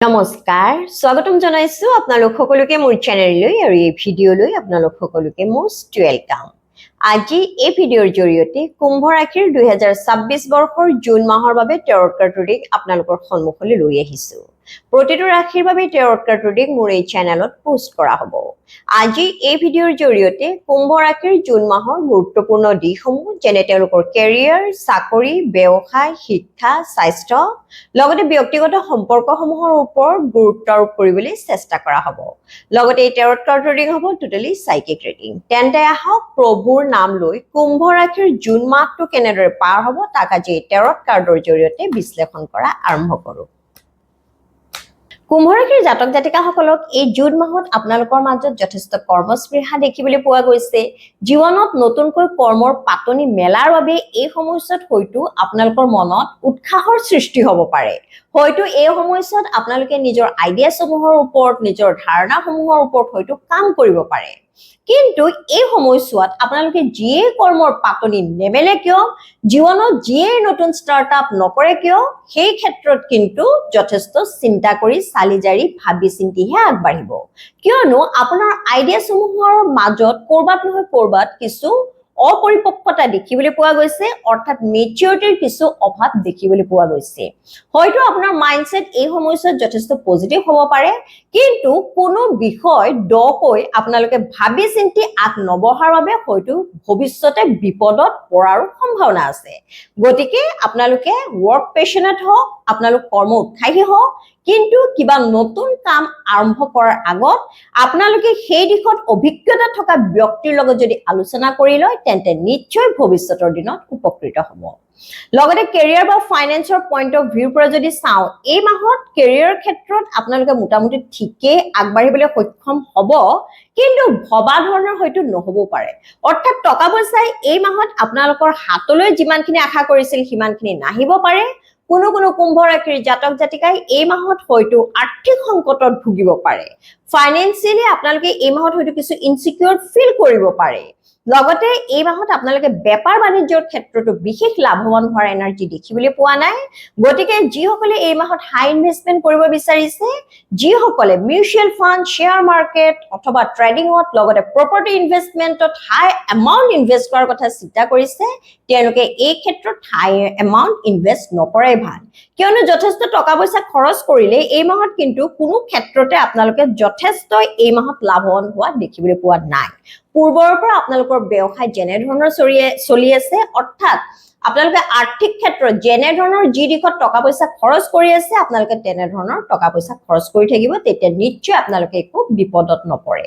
নমস্কাৰ স্বাগতম জনাইছো আপোনালোক সকলোকে মোৰ চেনেললৈ আৰু এই ভিডিঅ'লৈ আপোনালোক সকলোকে মোষ্ট ওয়েলকাম। আজি এই ভিডিঅ'ৰ জৰিয়তে কুম্ভ ৰাশিৰ 2026 বৰ্ষৰ জুন মাহৰ বাবে টেৰট কাৰ্ড ৰিডিং আপোনালোকৰ সন্মুখলৈ লৈ আহিছো। প্ৰতিটো ৰাশিৰ বাবে টেৰট কাৰ্ড ৰিডিং মোৰ এই চেনেলত পোষ্ট কৰা হ'ব। আজি এই ভিডিঅ'ৰ জৰিয়তে কুম্ভ ৰাশিৰ জুন মাহৰ গুৰুত্বপূৰ্ণ দিশসমূহ যেনে তেওঁলোকৰ কেৰিয়াৰ, চাকৰি, ব্যৱসায়, শিক্ষা, স্বাস্থ্য লগতে ব্যক্তিগত সম্পৰ্কসমূহৰ ওপৰত গুৰুত্ব আৰোপ কৰিবলৈ চেষ্টা কৰা হ'ব। লগতে এই টেৰট কাৰ্ড ৰিডিং হ'ব টোটেলি সাইকিক ৰিডিং। তেন্তে আহক প্ৰভুৰ নাম লৈ কুম্ভ ৰাশিৰ জুন মাহটো কেনেদৰে পাৰ হ'ব তাক আজি এই টেৰট কাৰ্ডৰ জৰিয়তে বিশ্লেষণ কৰা আৰম্ভ কৰোঁ। কুম্ভ ৰাশিৰ জাতক জাতিকাসকলক এই জুন মাহত আপোনালোকৰ মাজত যথেষ্ট কৰ্মস্পৃহা দেখিবলৈ পোৱা গৈছে। জীৱনত নতুনকৈ কৰ্মৰ পাতনি মেলাৰ বাবে এই সময়ছোৱাত হয়তো আপোনালোকৰ মনত উৎসাহৰ সৃষ্টি হ'ব পাৰে। হয়তো এই সময়ছোৱাত আপোনালোকে নিজৰ আইডিয়াসমূহৰ ওপৰত, নিজৰ ধাৰণাসমূহৰ ওপৰত হয়তো কাম কৰিব পাৰে। কিন্তু এই সময়ছোৱাত আপোনালোকে যিয়ে কৰ্মৰ পাতনি নেমেলে কিয়, জীৱনত যিয়ে নতুন ষ্টাৰ্টআপ নকৰে কিয়, সেই ক্ষেত্ৰত কিন্তু যথেষ্ট চিন্তা কৰি চালি জাৰি ভাবি চিন্তিহে আগবাঢ়িব। কিয়নো আপোনাৰ আইডিয়াসমূহৰ মাজত কৰবাত নহয় কৰবাত কিছু অপৰিপক্কতা দেখিবলৈ পোৱা গৈছে, অৰ্থাৎ মেচিউৰিটিৰ কিছু অভাৱ দেখিবলৈ পোৱা গৈছে। হয়তো আপোনাৰ মাইণ্ডছেট এই সময়ছোৱাত যথেষ্ট পজিটিভ হ'ব পাৰে, কিন্তু কোনো বিষয় দকৈ আপোনালোকে ভাবি চিন্তি আগ নবঢ়াৰ বাবে হয়তো ভৱিষ্যতে বিপদত পৰাৰ সম্ভাৱনা আছে। গতিকে আপোনালোকে ৱৰ্ক পেশনেট হওক, আপোনালোক কৰ্ম উৎসাহী হওক, কিন্তু কিবা নতুন কাম আৰম্ভ কৰাৰ আগত আপোনালোকে সেই দিশত অভিজ্ঞতা থকা ব্যক্তিৰ লগত যদি আলোচনা কৰি লয় তেন্তে নিশ্চয় ভৱিষ্যতৰ দিনত উপকৃত হ'ব। লগতে কেৰিয়াৰ বা ফাইনেন্সৰ পইণ্ট অফ ভিউৰ পৰা যদি চাওঁ, এই মাহত কেৰিয়াৰ ক্ষেত্ৰত আপোনালোকে মোটামুটি ঠিকেই আগবাঢ়িবলৈ সক্ষম হ'ব, কিন্তু ভবা ধৰণৰ হয়তো নহ'বও পাৰে। অৰ্থাৎ টকা পইচাই এই মাহত আপোনালোকৰ হাতলৈ যিমানখিনি আশা কৰিছিল সিমানখিনি নাহিব পাৰে। কোনো কুম্ভ ৰাশিৰ জাতক জাতিকাই এই মাহত হয়তো আৰ্থিক সংকটত ভুগিব পাৰে। ফাইনেন্সিয়েলি আপোনালোকে এই মাহত হয়তো কিছু ইনচিকিউৰ ফিল কৰিব পাৰে। লগতে এই মাহত আপোনালোকে বেপাৰ বাণিজ্যৰ ক্ষেত্ৰতো বিশেষ লাভৱান হোৱাৰ এনাৰ্জি দেখিবলৈ পোৱা নাই। গতিকে যিসকলে এই মাহত হাই ইনভেষ্টমেন্ট কৰিব বিচাৰিছে, যিসকলে মিউচুৱেল ফাণ্ড, শ্বেয়াৰ মাৰ্কেট অথবা ট্ৰেডিঙত লগতে প্ৰপাৰ্টি ইনভেষ্টমেন্টত হাই এমাউণ্ট ইনভেষ্ট কৰাৰ কথা চিন্তা কৰিছে, তেওঁলোকে এই ক্ষেত্ৰত হাই এমাউণ্ট ইনভেষ্ট নকৰাই ভাল। কিয়নো যথেষ্ট টকা পইচা খৰচ কৰিলে এই মাহত কিন্তু কোনো ক্ষেত্ৰতে আপোনালোকে যথেষ্ট এই মাহত লাভৱান হোৱা দেখিবলৈ পোৱা নাই। পূৰ্বৰ পৰা আপোনালোকৰ ব্যৱসায় যেনে ধৰণৰ চলি আছে, অৰ্থাৎ আপোনালোকে আৰ্থিক ক্ষেত্ৰত যেনে ধৰণৰ যি দিশত টকা পইচা খৰচ কৰি আছে আপোনালোকে তেনে ধৰণৰ টকা পইচা খৰচ কৰি থাকিব, তেতিয়া নিশ্চয় আপোনালোকে একো বিপদত নপৰে।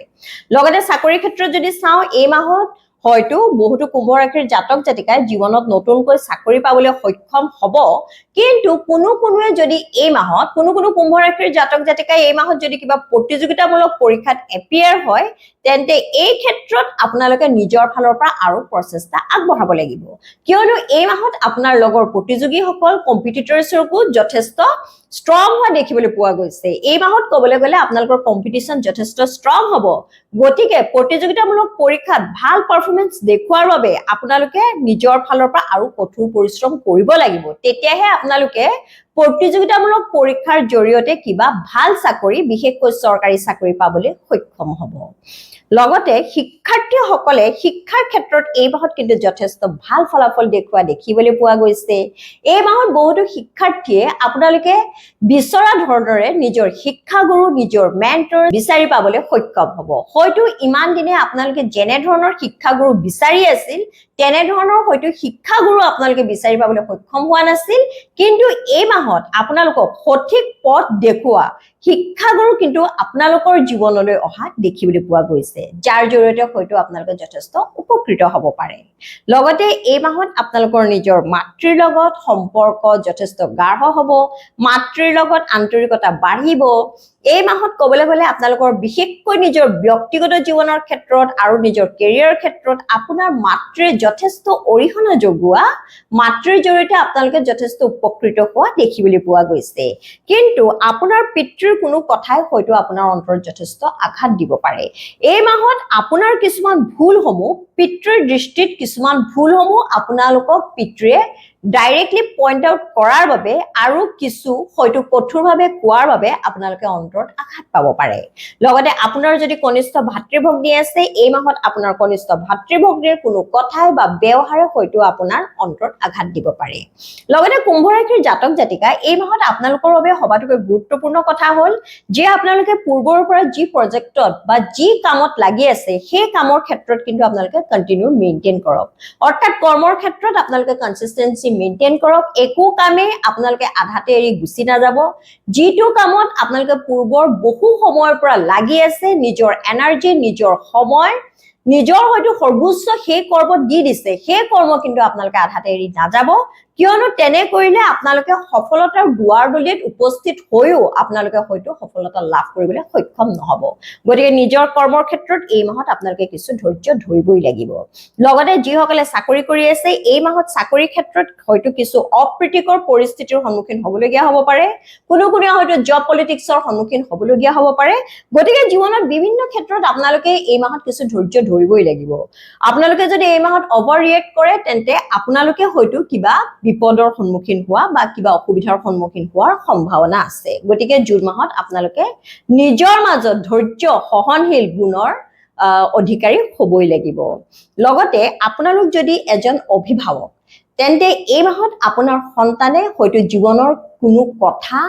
লগতে চাকৰিৰ ক্ষেত্ৰত যদি চাওঁ, এই মাহত হয়তো বহুতো কুম্ভ ৰাশিৰ জাতক জাতিকাই জীৱনত নতুনকৈ চাকৰি পাবলৈ সক্ষম হ'ব, কিন্তু কোনোৱে যদি এই মাহত কোনো কুম্ভ ৰাশিৰ জাতক জাতিকাই এই মাহত যদি কিবা প্ৰতিযোগিতামূলক পৰীক্ষাত এপিয়াৰ হয়, তেন্তে এই ক্ষেত্ৰত আপোনালোকে নিজৰ ফালৰ পৰা আৰু প্ৰচেষ্টা আগবঢ়াব লাগিব। কিয়নো এই মাহত আপোনাৰ লগৰ প্ৰতিযোগীসকল কম্পিটিটৰ্ছকো যথেষ্ট ষ্ট্ৰং হোৱা দেখিবলৈ পোৱা গৈছে। এই মাহত ক'বলৈ গ'লে আপোনালোকৰ কম্পিটিশ্যন যথেষ্ট ষ্ট্ৰং হ'ব। গতিকে প্ৰতিযোগিতামূলক পৰীক্ষাত ভাল পাৰফৰ্মেন্স দেখুৱাৰ বাবে আপোনালোকে নিজৰ ফালৰ পৰা আৰু কঠোৰ পৰিশ্ৰম কৰিব লাগিব। তেতিয়াহে আপোনালোকে প্ৰতিযোগিতামূলক পৰীক্ষাৰ জৰিয়তে কিবা ভাল চাকৰি, বিশেষকৈ চৰকাৰী চাকৰি পাবলৈ সক্ষম হ'ব। লগতে শিক্ষাৰ্থীসকলে শিক্ষাৰ ক্ষেত্ৰত এই মাহত কিন্তু যথেষ্ট ভাল ফলাফল দেখুওৱা দেখিবলৈ পোৱা গৈছে। এই মাহত বহুতো শিক্ষাৰ্থীয়ে আপোনালোকে বিচৰা ধৰণৰে নিজৰ শিক্ষাগুৰু, নিজৰ মেণ্টৰ বিচাৰি পাবলৈ সক্ষম হ'ব। হয়তো ইমান দিনে আপোনালোকে যেনে ধৰণৰ শিক্ষাগুৰু বিচাৰি আছিল, তেনে ধৰণৰ হয়তো শিক্ষাগুৰু আপোনালোকে বিচাৰি পাবলৈ সক্ষম হোৱা নাছিল, কিন্তু এই মাহত আপোনালোকক সঠিক পথ দেখুওৱা শিক্ষাগুৰু কিন্তু আপোনালোকৰ জীৱনলৈ অহা দেখিবলৈ পোৱা গৈছে, যাৰ জৰিয়তে হয়তো আপোনালোকে যথেষ্ট উপকৃত হ'ব পাৰে। লগতে এই মাহত আপোনালোকৰ নিজৰ মাতৃৰ লগত সম্পৰ্ক যথেষ্ট গাঢ় হ'ব, মাতৃৰ লগত আন্তৰিকতা বাঢ়িব। এই মাহত ক'বলৈ গ'লে আপোনালোকৰ বিশেষকৈ নিজৰ ব্যক্তিগত জীৱনৰ ক্ষেত্ৰত আৰু নিজৰ কেৰিয়াৰ ক্ষেত্ৰত আপোনাৰ মাতৃয়ে যথেষ্ট অৰিহণা যোগোৱা, মাতৃৰ জৰিয়তে আপোনালোকে যথেষ্ট উপকৃত হোৱা দেখিবলৈ পোৱা গৈছে। কিন্তু আপোনাৰ পিতৃৰ কোনো কথাই হয়তো আপোনাৰ অন্তৰত যথেষ্ট আঘাত দিব পাৰে। এই মাহত আপোনাৰ কিছুমান ভুলসমূহ পিতৃৰ দৃষ্টিত কিছুমান ভুলসমূহ আপোনালোকক পিতৃয়ে ডাইৰেক্টলি পইণ্ট আউট কৰাৰ বাবে আৰু কিছু হয়তো কঠোৰভাৱে কোৱাৰ বাবে আপোনালোকে অন্তৰত আঘাত পাব পাৰে লগতে আপোনাৰ যদি কনিষ্ঠ ভাতৃ-ভগ্নী আছে এই মাহত আপোনাৰ কনিষ্ঠ ভাতৃ-ভগ্নীৰ কোনো কথাই বা ব্যৱহাৰে হয়তো আপোনাৰ অন্তৰত আঘাত দিব পাৰে লগতে কুম্ভ ৰাশিৰ জাতক জাতিকা এই মাহত আপোনালোকৰ বাবে সবাতোকৈ গুৰুত্বপূৰ্ণ কথা হ'ল যে আপোনালোকে পূৰ্বৰ পৰা যি প্ৰজেক্টত বা যি কামত লাগি আছে সেই কামৰ ক্ষেত্ৰত কিন্তু আপোনালোকে কন্টিনিউ মেইনটেইন কৰক অৰ্থাৎ কৰ্মৰ ক্ষেত্ৰত আপোনালোকে কনসিস্টেন্সি মেইনটেইন কৰক একো কামে আপোনালোকে আধাতে এৰি গুচি নাযাব যিটো কামত আপোনালোকে পূৰ্বৰ বহু সময়ৰ পৰা লাগি আছে নিজৰ এনাৰ্জি নিজৰ সময় নিজৰ হয়তো সৰ্বোচ্চ সেই কৰ্মত দি দিছে সেই কৰ্ম কিন্তু আপোনালোকে আধাতে এৰি নাযাব কিয়নো তেনে কৰিলে আপোনালোকে সফলতাৰ দুৱাৰদলিত উপস্থিত হৈও আপোনালোকে হয়তো সফলতা লাভ কৰিবলৈ সক্ষম নহব গতিকে নিজৰ কৰ্মৰ ক্ষেত্ৰত এই মাহত আপোনালোকে কিছু ধৈৰ্য ধৰিবই লাগিব লগতে যিসকলে চাকৰি কৰি আছে এই মাহত চাকৰি ক্ষেত্ৰত হয়তো কিছু অপ্ৰীতিকৰ পৰিস্থিতিৰ সন্মুখীন হ'বলগীয়া হ'ব পাৰে কোনো হয়তো জব পলিটিক্সৰ সন্মুখীন হ'বলগীয়া হ'ব পাৰে গতিকে জীৱনত বিভিন্ন ক্ষেত্ৰত আপোনালোকে এই মাহত কিছু ধৈৰ্য ধৰিবই লাগিব আপোনালোকে যদি এই মাহত অভাৰ ৰিয়েক্ট কৰে তেন্তে আপোনালোকে হয়তো কিবা বিপদৰ সন্মুখীন হোৱা বা কিবা অসুবিধাৰ সন্মুখীন হোৱাৰ সম্ভাৱনা আছে গতিকে জুন মাহত আপোনালোকে নিজৰ মাজত ধৈৰ্য সহনশীল গুণৰ অধিকাৰী হ'বই লাগিব লগতে আপোনালোক যদি এজন অভিভাৱক তেন্তে এই মাহত আপোনাৰ সন্তানে হয়তো জীৱনৰ কোনো কথা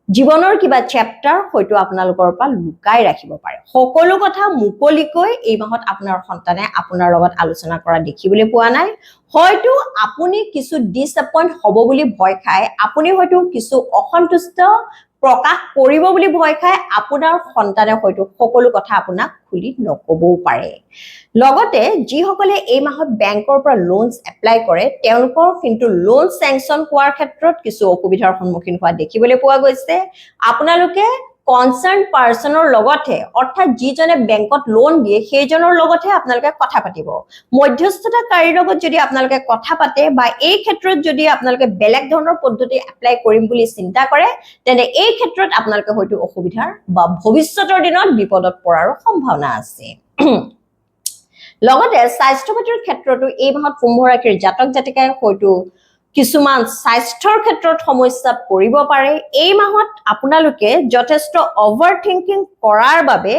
জীৱনৰ কিবা চেপ্টাৰ হয়তো আপোনালোকৰ পৰা লুকাই ৰাখিব পাৰে সকলো কথা মুকলিকৈ এই মাহত আপোনাৰ সন্তানে আপোনাৰ লগত আলোচনা কৰা দেখিবলৈ পোৱা নাই হয়তো আপুনি কিছু ডিসএপয়েন্ট হ'ব বুলি ভয় খায় আপুনি হয়তো কিছু অসন্তুষ্ট প্ৰকাশ কৰিব বুলি ভয় খায় আপোনাৰ সন্তানে হয়তো সকলো কথা আপোনাক খুলি নকবও পাৰে লগতে যিসকলে এই মাহত বেংকৰ পৰা লোনছ এপ্লাই কৰে তেওঁলোকৰ কিন্তু লোন স্যাংচন হোৱাৰ ক্ষেত্ৰত কিছু অসুবিধাৰ সন্মুখীন হোৱা দেখিবলৈ পোৱা গৈছে আপোনালোকে কনসাৰ্ন পাৰ্সনৰ লগতে অৰ্থাৎ যিজনে বেংকত লোন দিয়ে সেইজনৰ লগতে আপোনালোকে কথা পাতিব মধ্যস্থতাকাৰীৰ লগত যদি আপোনালোকে কথা পাতে বা এই ক্ষেত্ৰত যদি আপোনালোকে বেলেগ ধৰণৰ পদ্ধতি এপ্লাই কৰিম বুলি চিন্তা কৰে তেনে এই ক্ষেত্ৰত আপোনালোকে হয়তো অসুবিধাৰ বা ভৱিষ্যতৰ দিনত বিপদত পৰাৰ সম্ভাৱনা আছে লগতে স্বাস্থ্য পাতিৰ ক্ষেত্ৰতো এই মাহত কুম্ভ ৰাশিৰ জাতক জাতিকাই হয়তো কিছুমান স্বাস্থ্যৰ ক্ষেত্ৰত সমস্যা পৰিব পাৰে এই মাহত আপোনালোকে যথেষ্ট অভাৰথিংকিং কৰাৰ বাবে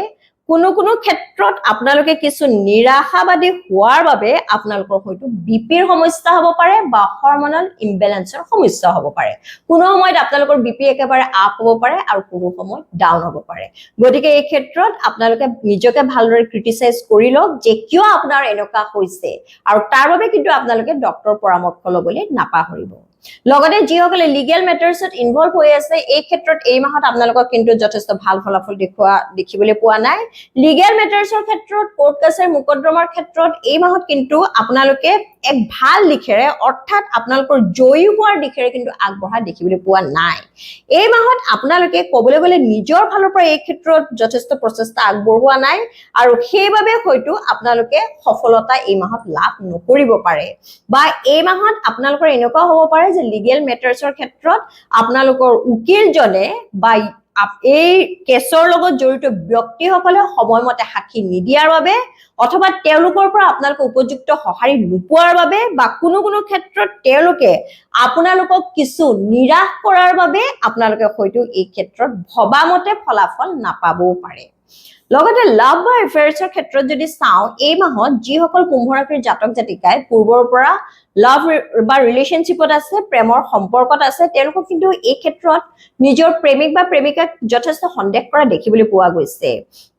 কোনো ক্ষেত্ৰত আপোনালোকে কিছু নিৰাশাবাদী হোৱাৰ বাবে আপোনালোকৰ হয়তো বিপিৰ সমস্যা হ'ব পাৰে বা হৰমনাল ইমবেলেন্সৰ সমস্যা হ'ব পাৰে কোনো সময়ত আপোনালোকৰ বিপি একেবাৰে আপ হ'ব পাৰে আৰু কোনো সময়ত ডাউন হ'ব পাৰে গতিকে এই ক্ষেত্ৰত আপোনালোকে নিজকে ভালদৰে ক্ৰিটিসাইজ কৰি লওক যে কিয় আপোনাৰ এনেকুৱা হৈছে আৰু তাৰ বাবে কিন্তু আপোনালোকে ডক্টৰ পৰামৰ্শ ল'বলৈ নাপাহৰিব লগতে যিসকলে লিগেল মেটাৰ্ছত ইনভলভ হৈ আছে এই ক্ষেত্ৰত এই মাহত আপোনালোকক কিন্তু যথেষ্ট ভাল ফলাফল দেখিবলৈ পোৱা নাই লিগেল মেটাৰ্ছৰ ক্ষেত্ৰত কোৰ্ট কাছাৰী মুকদ্দমাৰ ক্ষেত্ৰত এই মাহত কিন্তু আপোনালোকে এক ভাল দিশেৰে অৰ্থাৎ আপোনালোকৰ জয়ী হোৱাৰ দিশেৰে কিন্তু আগবঢ়া দেখিবলৈ পোৱা নাই এই মাহত আপোনালোকে ক'বলৈ গ'লে নিজৰ ফালৰ পৰা এই ক্ষেত্ৰত যথেষ্ট প্ৰচেষ্টা আগবঢ়োৱা নাই আৰু সেইবাবে হয়তো আপোনালোকে সফলতা এই মাহত লাভ নকৰিব পাৰে বা এই মাহত আপোনালোকৰ এনেকুৱা হ'ব পাৰে যে লিগেল মেটাৰ্ছৰ ক্ষেত্ৰত আপোনালোকৰ উকিলজনে বা এই কেছৰ লগত জড়িত ব্যক্তিসকলে সময়মতে সাক্ষী নিদিয়াৰ বাবে অথবা তেওঁলোকৰ পৰা আপোনালোক উপযুক্ত সহায় নোপোৱাৰ বাবে বা কোনো ক্ষেত্ৰত তেওঁলোকে আপোনালোকক কিছু নিৰাশ কৰাৰ বাবে আপোনালোকে হয়তো এই ক্ষেত্ৰত ভবামতে ফলাফল নাপাবও পাৰে লগতে লাভ বা এফেয়াৰ্ছৰ ক্ষেত্ৰত যদি চাও এই মাহত যিসকল কুম্ভ ৰাশিৰ জাতক জাতিকাই পূৰ্বৰ পৰা লাভ বা ৰিলেশনশিপত আছে প্ৰেমৰ সম্পৰ্কত আছে তেওঁলোকক কিন্তু এই ক্ষেত্ৰত নিজৰ প্ৰেমিক বা প্ৰেমিকাক যথেষ্ট সন্দেহ কৰা দেখিবলৈ পোৱা গৈছে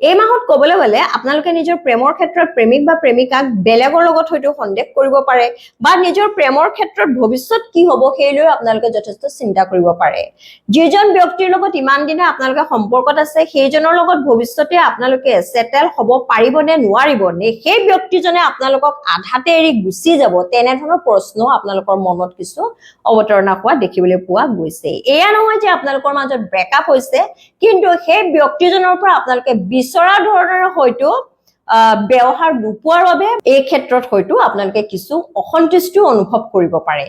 এই মাহত ক'বলৈ গ'লে আপোনালোকে নিজৰ প্ৰেমৰ ক্ষেত্ৰত প্ৰেমিক বা প্ৰেমিকাক বেলেগৰ লগত হয়তো সন্দেহ কৰিব পাৰে বা নিজৰ প্ৰেমৰ ক্ষেত্ৰত ভৱিষ্যত কি হ'ব সেই লৈ আপোনালোকে যথেষ্ট চিন্তা কৰিব পাৰে যিজন ব্যক্তিৰ লগত ইমান দিনে আপোনালোকে সম্পৰ্কত আছে সেইজনৰ লগত ভৱিষ্যতে আপোনালোকে সেটেল হ'ব পাৰিব নে নোৱাৰিব নে সেই ব্যক্তিজনে আপোনালোকক আধাতে এৰি গুচি যাব তেনে ধৰণৰ প্ৰশ্ন আপোনালোকৰ মনত কিছু অৱতাৰণা হোৱা দেখিবলৈ পোৱা গৈছে এয়া নহয় যে আপোনালোকৰ মাজত ব্ৰেকআপ হৈছে কিন্তু সেই ব্যক্তিজনৰ পৰা আপোনালোকে বিচৰা ধৰণৰ হয়তো ব্যৱহাৰ নোপোৱাৰ বাবে এই ক্ষেত্ৰত হয়তো আপোনালোকে কিছু অসন্তুষ্টি অনুভৱ কৰিব পাৰে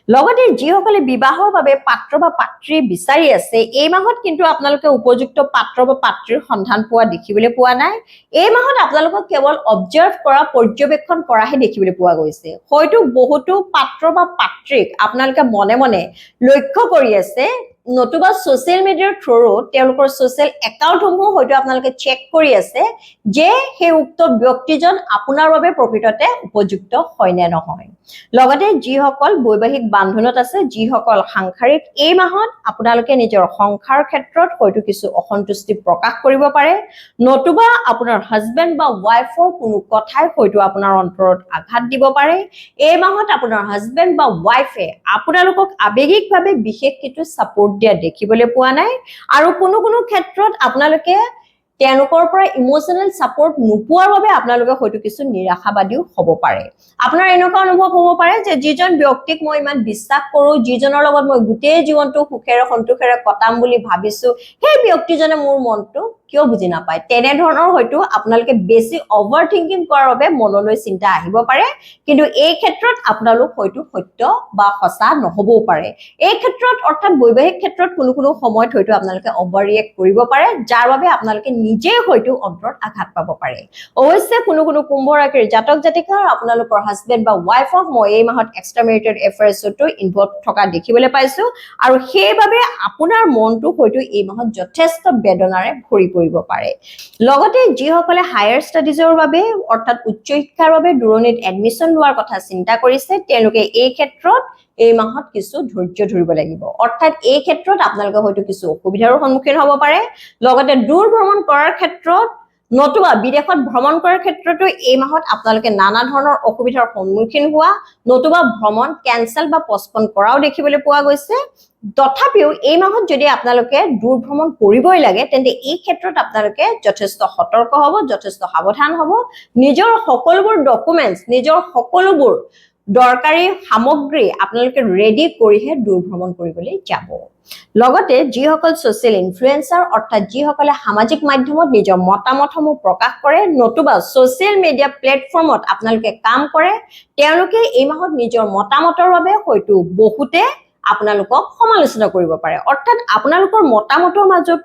লগতে যিসকলে বিবাহৰ বাবে পাত্ৰ বা পাত্ৰী বিচাৰি আছে এই মাহত কিন্তু আপোনালোকে উপযুক্ত পাত্ৰ বা পাত্ৰীৰ সন্ধান পোৱা দেখিবলৈ পোৱা নাই এই মাহত আপোনালোকক কেৱল অবজাৰ্ভ কৰা পৰ্যবেক্ষণ কৰাহে দেখিবলৈ পোৱা গৈছে হয়তো বহুতো পাত্ৰ বা পাত্ৰীক আপোনালোকে মনে মনে লক্ষ্য কৰি আছে নতুবা সোশ্যাল মিডিয়াৰ থ্ৰুৰো তেওঁলোকৰ সোশ্যাল একাউণ্টসমূহ হয়তো আপোনালোকে চেক কৰি আছে যে সেই উক্ত ব্যক্তিজন আপোনাৰ বাবে প্ৰকৃততে উপযুক্ত হয় নে নহয় লগতে যিসকল বৈবাহিক বান্ধোনত আছে যিসকল সাংসাৰিক এই মাহত আপোনালোকে নিজৰ সংসাৰ ক্ষেত্ৰত হয়তো কিছু অসন্তুষ্টি প্ৰকাশ কৰিব পাৰে নতুবা আপোনাৰ হাজবেণ্ড বা ওয়াইফৰ কোনো কথাই হয়তো আপোনাৰ অন্তৰত আঘাত দিব পাৰে এই মাহত আপোনাৰ হাজবেণ্ড বা ওয়াইফে আপোনালোকক আবেগিকভাৱে বিশেষ কিছু সাপোৰ্ট দিয়া দেখিবলৈ পোৱা নাই আৰু কোনো ক্ষেত্ৰত আপোনালোকে তেওঁলোকৰ পৰা ইমোশনাল সাপোৰ্ট নোপোৱাৰ বাবে আপোনালোকে হয়তো কিছু নিৰাশাবাদীও হ'ব পাৰে আপোনাৰ এনেকুৱা অনুভৱ হ'ব পাৰে যে যিজন ব্যক্তিক মই ইমান বিশ্বাস কৰো যিজনৰ লগত মই গোটেই জীৱনটো সুখেৰে সন্তোষেৰে কটাম বুলি ভাবিছো সেই ব্যক্তিজনে মোৰ মনটো কিয় বুজি নাপায় তেনে ধৰণৰ হয়তো আপোনালোকে বেছি অভাৰ থিংকিং কৰাৰ বাবে মনলৈ চিন্তা আহিব পাৰে কিন্তু এই ক্ষেত্ৰত আপোনালোক হয়তো সত্য বা সঁচা নহবও পাৰে এই ক্ষেত্ৰত অৰ্থাৎ বৈবাহিক ক্ষেত্ৰত কোনো সময়ত হয়তো আপোনালোকে অভাৰ ৰিয়েক্ট কৰিব পাৰে যাৰ বাবে আপোনালোকে নিজে হয়তো অন্তৰত আঘাত পাব পাৰে অৱশ্যে কোনো কুম্ভ ৰাশিৰ জাতক জাতিকাৰ আপোনালোকৰ হাজবেণ্ড বা ওয়াইফক মই এই মাহত এক্সট্ৰামেৰিটেড এফেয়াৰ্ছতো ইনভলভ থকা দেখিবলৈ পাইছো আৰু সেইবাবে আপোনাৰ মনটো হয়তো এই মাহত যথেষ্ট বেদনাৰে ভৰি পৰিব পাৰে লগতে যিসকলে হায়াৰ ষ্টাডিজৰ বাবে অৰ্থাৎ উচ্চ শিক্ষাৰ বাবে দূৰণিত এডমিশন লোৱাৰ কথা চিন্তা কৰিছে তেওঁলোকে এই ক্ষেত্ৰত এই মাহত কিছু ধৈৰ্য ধৰিব লাগিব অৰ্থাৎ এই ক্ষেত্ৰত আপোনালোকে হয়তো কিছু অসুবিধাৰ সন্মুখীন হ'ব পাৰে লগতে দূৰ ভ্ৰমণ কৰাৰ ক্ষেত্ৰত নতুবা বিদেশত ভ্ৰমণ কৰাৰ ক্ষেত্ৰতো এই মাহত আপোনালোকে নানা ধৰণৰ অসুবিধাৰ সন্মুখীন হোৱা নতুবা ভ্ৰমণ কেনসেল বা পষ্টপন কৰাও দেখিবলৈ পোৱা গৈছে তথাপিও এই মাহত যদি আপোনালোকে দূৰ ভ্ৰমণ কৰিবই লাগে তেন্তে এই ক্ষেত্ৰত আপোনালোকে যথেষ্ট সতৰ্ক হ'ব যথেষ্ট সাৱধান হ'ব নিজৰ সকলোবোৰ ডকুমেন্টস নিজৰ সকলোবোৰ দৰকাৰী সামগ্ৰী আপোনালোকে ৰেডি কৰিহে দূৰ ভ্ৰমণ কৰিবলৈ যাব লগতে যিসকল সোশ্যাল ইনফ্লুয়েন্সাৰ অৰ্থাৎ যিসকলে সামাজিক মাধ্যমত নিজৰ মতামতসমূহ প্ৰকাশ কৰে নতুবা সোশ্যাল মিডিয়া প্লেটফৰ্মত আপোনালোকে কাম কৰে তেওঁলোকে এই মাহত নিজৰ মতামতৰ বাবে হয়তো বহুতে আপোনালোকক সমালোচনা কৰিব পাৰে অৰ্থাৎ আপোনালোকৰ মতামতৰ মাজত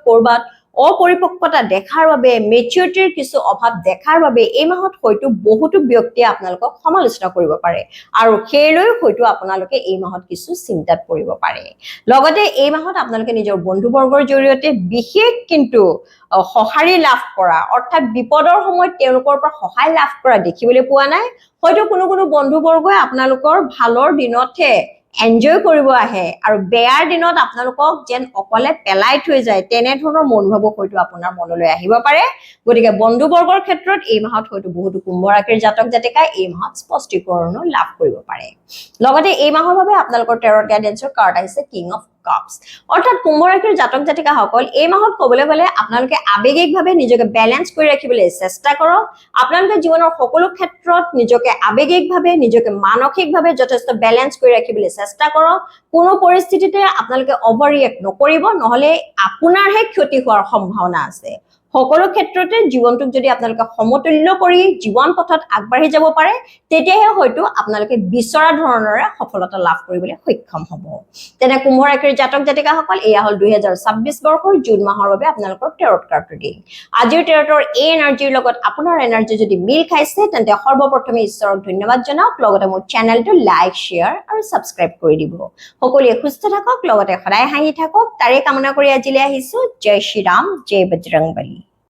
কৰবাত অপৰিপক্কতা দেখাৰ বাবে মেচুৰিটিৰ কিছু অভাৱ দেখাৰ বাবে এই মাহত হয়তো বহুতো ব্যক্তিয়ে আপোনালোকক সমালোচনা কৰিব পাৰে আৰু সেইলৈ হয়তো আপোনালোকে এই মাহত কিছু চিন্তাত পৰিব পাৰে লগতে এই মাহত আপোনালোকে নিজৰ বন্ধুবৰ্গৰ জৰিয়তে বিশেষ কিন্তু সহাৰি লাভ কৰা অৰ্থাৎ বিপদৰ সময়ত তেওঁলোকৰ পৰা সহায় লাভ কৰা দেখিবলৈ পোৱা নাই হয়তো কোনো বন্ধুবৰ্গই আপোনালোকৰ ভালৰ দিনতহে এনজয় কৰিব আহে আৰু বেয়াৰ দিনত আপোনালোকক যেন অকলে পেলাই থৈ যায় তেনে ধৰণৰ মনোভাৱ হয়তো আপোনাৰ মনলৈ আহিব পাৰে গতিকে বন্ধুবৰ্গৰ ক্ষেত্ৰত এই মাহত হয়তো বহুতো কুম্ভ ৰাশিৰ জাতক জাতিকাই এই মাহত স্পষ্টীকৰণ লাভ কৰিব পাৰে লগতে এই মাহৰ বাবে আপোনালোকৰ টেৰট গাইডেন্সৰ কাৰ্ড আহিছে কিং অফ কাপস অৰ্থাৎ কুম্ভ ৰাশিৰ জাতক জাতিকাসকল এই মাহত ক'বলৈ গ'লে আপোনালোকে আবেগিকভাৱে নিজকে বেলেন্স কৰি ৰাখিবলৈ চেষ্টা কৰক আপোনালোকে জীৱনৰ সকলো ক্ষেত্ৰত নিজকে আবেগিকভাৱে নিজকে মানসিকভাৱে যথেষ্ট বেলেন্স কৰি ৰাখিবলৈ চেষ্টা কৰক কোনো পৰিস্থিতিতে আপোনালোকে অভাৰ ৰিয়েক্ট নকৰিব নহলে আপোনাৰহে ক্ষতি হোৱাৰ সম্ভাৱনা আছে সকলো ক্ষেত্ৰতে জীৱনটোক যদি আপোনালোকে সমতুল্য কৰি জীৱন পথত আগবাঢ়ি যাব পাৰে তেতিয়াহে হয়তো আপোনালোকে বিচৰা ধৰণৰ সফলতা লাভ কৰিবলৈ সক্ষম হ'ব তেনে কুম্ভ ৰাশিৰ জাতক জাতিকাসকল এয়া হল 2026 বৰ্ষৰ জুন মাহৰ বাবে আপোনালোকৰ টেৰট কাৰ্ড ৰিডিং আজিৰ টেৰটৰ এই এনাৰ্জিৰ লগত আপোনাৰ এনাৰ্জি যদি মিল খাইছে তেন্তে সৰ্বপ্ৰথমে ঈশ্বৰক ধন্যবাদ জনাওক লগতে মোৰ চেনেলটো লাইক শেয়াৰ আৰু সাবস্ক্ৰাইব কৰি দিব সকলোৱে সুস্থ থাকক লগতে সদায় হাঁহি থাকক তাৰে কামনা কৰি আজিলৈ আহিছো জয় শ্ৰী ৰাম জয় বজৰংবলী